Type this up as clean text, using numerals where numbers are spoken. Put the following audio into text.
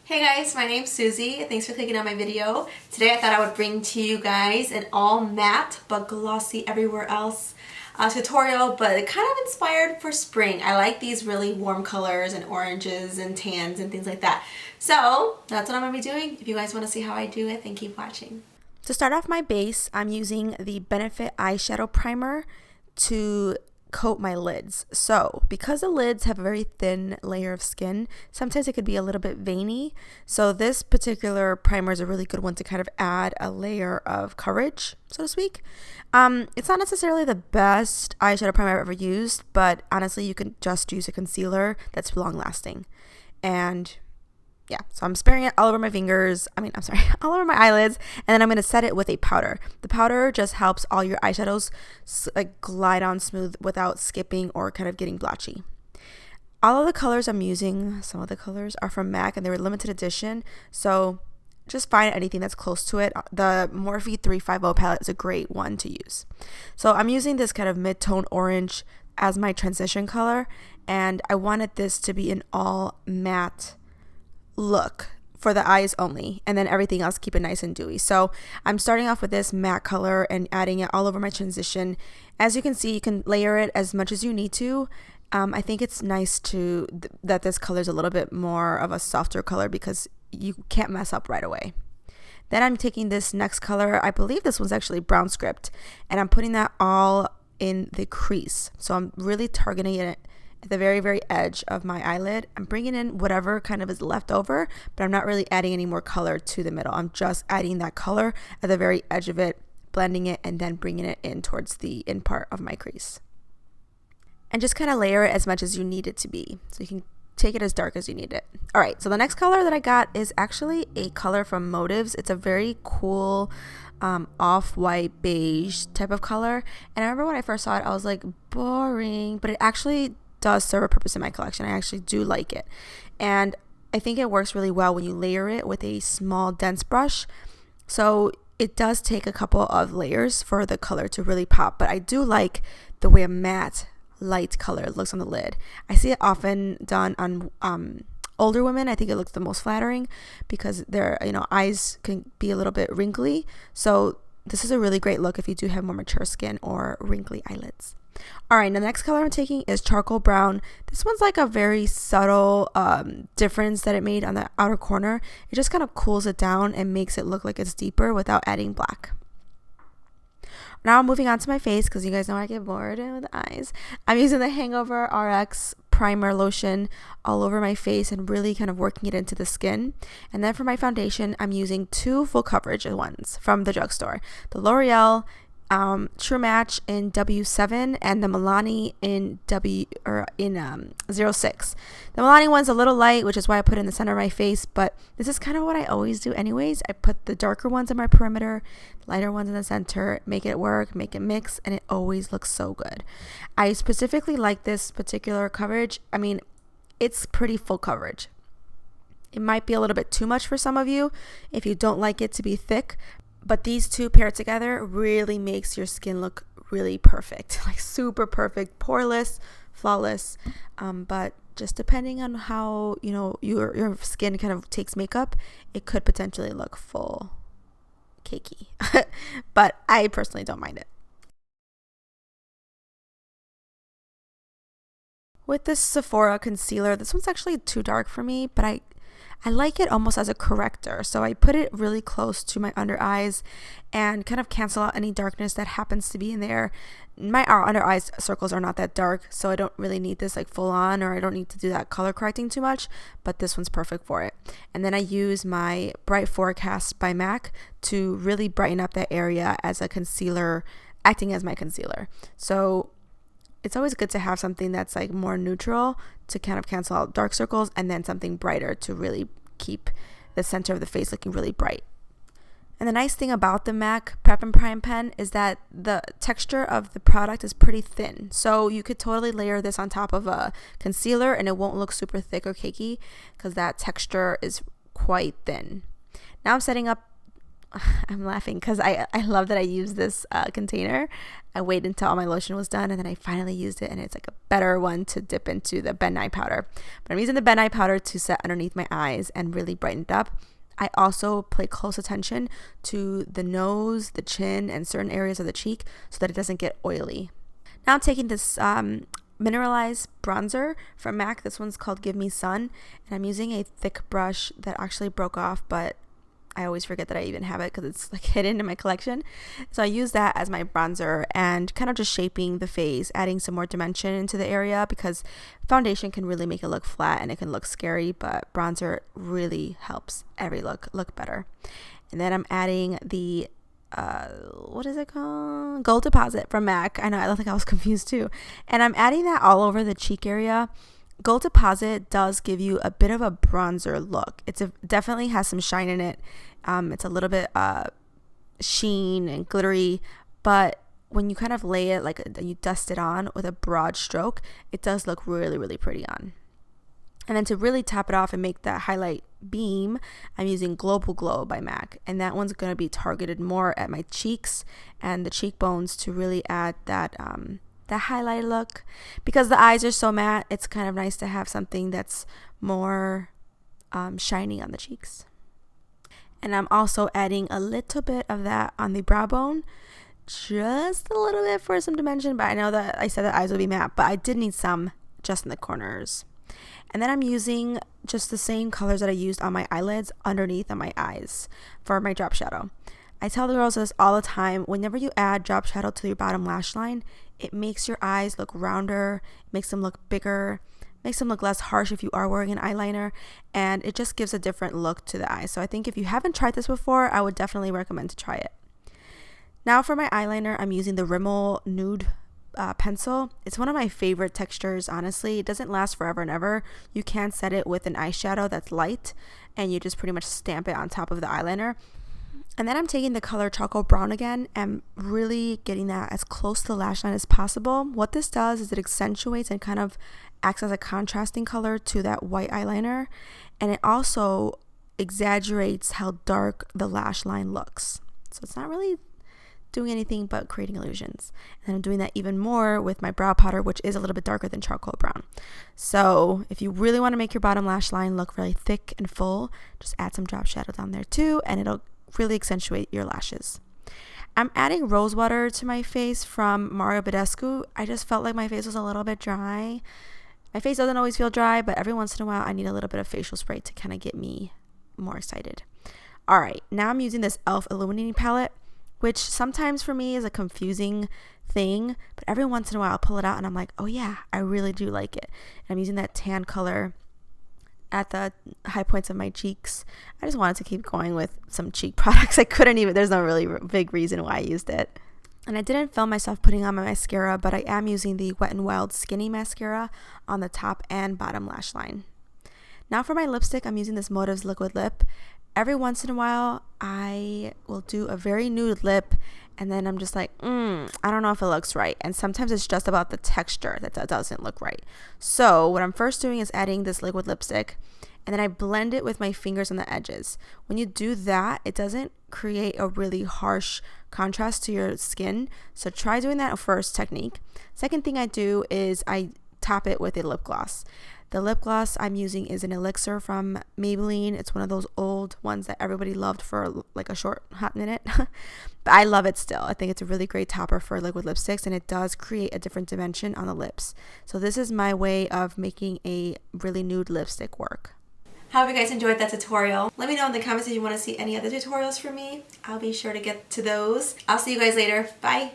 Hey guys, my name's Susie. Thanks for clicking on my video. Today I thought I would bring to you guys an all matte but glossy everywhere else tutorial, but it kind of inspired for spring. I like these really warm colors and oranges and tans and things like that. So that's what I'm going to be doing. If you guys want to see how I do it, then keep watching. To start off my base, I'm using the Benefit eyeshadow primer to coat my lids. So because the lids have a very thin layer of skin, sometimes it could be a little bit veiny. So this particular primer is a really good one to kind of add a layer of coverage, so to speak. It's not necessarily the best eyeshadow primer I've ever used, but honestly you can just use a concealer that's long lasting. And yeah, so I'm sparing it all over my fingers, all over my eyelids, and then I'm going to set it with a powder. The powder just helps all your eyeshadows like glide on smooth without skipping or kind of getting blotchy. All of the colors I'm using, some of the colors are from MAC and they were limited edition, so just find anything that's close to it. The Morphe 350 palette is a great one to use. So I'm using this kind of mid-tone orange as my transition color, and I wanted this to be an all matte look for the eyes only, and then everything else keep it nice and dewy. So I'm starting off with this matte color and adding it all over my transition. As you can see, you can layer it as much as you need to. I think it's nice that this color is a little bit more of a softer color because you can't mess up right away. Then I'm taking this next color, I believe this one's actually brown script, and I'm putting that all in the crease. So I'm really targeting it at the very edge of my eyelid. I'm bringing in whatever kind of is left over, but I'm not really adding any more color to the middle. I'm just adding that color at the very edge of it, blending it, and then bringing it in towards the in part of my crease. And just kind of layer it as much as you need it to be. So you can take it as dark as you need it. All right, so the next color that I got is actually a color from Motives. It's a very cool off-white beige type of color. And I remember when I first saw it, I was like, boring, but it actually does serve a purpose in my collection. I actually do like it, and I think it works really well when you layer it with a small dense brush. So it does take a couple of layers for the color to really pop, but I do like the way a matte light color looks on the lid. I see it often done on older women. I think it looks the most flattering because their eyes can be a little bit wrinkly, so this is a really great look if you do have more mature skin or wrinkly eyelids. All right, now the next color I'm taking is charcoal brown. This one's like a very subtle difference that it made on the outer corner. It just kind of cools it down and makes it look like it's deeper without adding black. Now I'm moving on to my face because you guys know I get bored with the eyes. I'm using the Hangover RX primer lotion all over my face and really kind of working it into the skin. And then for my foundation, I'm using two full coverage ones from the drugstore. The L'Oreal True Match in W7 and the Milani in 06. The Milani one's a little light, which is why I put it in the center of my face, but this is kind of what I always do anyways. I put the darker ones on my perimeter, lighter ones in the center, make it work, make it mix, and it always looks so good. I specifically like this particular coverage. I mean, it's pretty full coverage. It might be a little bit too much for some of you if you don't like it to be thick, but these two paired together really makes your skin look really perfect, like super perfect, poreless, flawless. But just depending on how your skin kind of takes makeup, it could potentially look full cakey. But I personally don't mind it. With this Sephora Concealer, this one's actually too dark for me, but I like it almost as a corrector. So I put it really close to my under eyes and kind of cancel out any darkness that happens to be in there. My under eye circles are not that dark, so I don't really need this like full on, or I don't need to do that color correcting too much, but this one's perfect for it. And then I use my Bright Forecast by MAC to really brighten up that area as a concealer, acting as my concealer. So it's always good to have something that's like more neutral to kind of cancel out dark circles, and then something brighter to really keep the center of the face looking really bright. And the nice thing about the MAC Prep and Prime pen is that the texture of the product is pretty thin. So you could totally layer this on top of a concealer and it won't look super thick or cakey because that texture is quite thin. Now I'm setting up I'm laughing because I love that I used this container. I waited until all my lotion was done and then I finally used it, and it's like a better one to dip into the Ben Nye powder. But I'm using the Ben Nye powder to set underneath my eyes and really brighten it up. I also pay close attention to the nose, the chin, and certain areas of the cheek so that it doesn't get oily. Now I'm taking this mineralized bronzer from MAC. This one's called Give Me Sun, and I'm using a thick brush that actually broke off, but I always forget that I even have it because it's like hidden in my collection. So I use that as my bronzer and kind of just shaping the face, adding some more dimension into the area, because foundation can really make it look flat and it can look scary, but bronzer really helps every look better. And then I'm adding the what is it called? Gold Deposit from MAC. I know, I don't think I was confused too. And I'm adding that all over the cheek area. Gold Deposit does give you a bit of a bronzer look. Definitely has some shine in it. It's a little bit sheen and glittery, but when you kind of lay it, like you dust it on with a broad stroke, it does look really, really pretty on. And then to really top it off and make that highlight beam, I'm using Global Glow by MAC, and that one's going to be targeted more at my cheeks and the cheekbones to really add that highlight look. Because the eyes are so matte, it's kind of nice to have something that's more shiny on the cheeks. And I'm also adding a little bit of that on the brow bone, just a little bit for some dimension, but I know that I said that eyes would be matte, but I did need some just in the corners. And then I'm using just the same colors that I used on my eyelids underneath on my eyes for my drop shadow. I tell the girls this all the time: whenever you add drop shadow to your bottom lash line, it makes your eyes look rounder, makes them look bigger, makes them look less harsh if you are wearing an eyeliner, and it just gives a different look to the eyes. So I think if you haven't tried this before, I would definitely recommend to try it. Now for my eyeliner, I'm using the Rimmel Nude pencil. It's one of my favorite textures, honestly. It doesn't last forever and ever. You can set it with an eyeshadow that's light, and you just pretty much stamp it on top of the eyeliner. And then I'm taking the color Charcoal Brown again and really getting that as close to the lash line as possible. What this does is it accentuates and kind of acts as a contrasting color to that white eyeliner, and it also exaggerates how dark the lash line looks. So it's not really doing anything but creating illusions. And I'm doing that even more with my brow powder, which is a little bit darker than Charcoal Brown. So if you really want to make your bottom lash line look really thick and full, just add some drop shadow down there too, and it'll really accentuate your lashes. I'm adding rose water to my face from Mario Badescu. I just felt like my face was a little bit dry. My face doesn't always feel dry, but every once in a while I need a little bit of facial spray to kind of get me more excited. All right, now I'm using this e.l.f. Illuminating Palette, which sometimes for me is a confusing thing, but every once in a while I'll pull it out and I'm like, oh yeah, I really do like it. And I'm using that tan color at the high points of my cheeks. I just wanted to keep going with some cheek products. There's no really big reason why I used it. And I didn't film myself putting on my mascara, but I am using the Wet n Wild Skinny Mascara on the top and bottom lash line. Now for my lipstick, I'm using this Motives Liquid Lip. Every once in a while, I will do a very nude lip, and then I'm just like, I don't know if it looks right. And sometimes it's just about the texture that doesn't look right. So what I'm first doing is adding this liquid lipstick, and then I blend it with my fingers on the edges. When you do that, it doesn't create a really harsh contrast to your skin. So try doing that first technique. Second thing I do is I top it with a lip gloss. The lip gloss I'm using is an Elixir from Maybelline. It's one of those old ones that everybody loved for like a short hot minute. But I love it still. I think it's a really great topper for liquid lipsticks, and it does create a different dimension on the lips. So this is my way of making a really nude lipstick work. I hope you guys enjoyed that tutorial. Let me know in the comments if you want to see any other tutorials from me. I'll be sure to get to those. I'll see you guys later. Bye!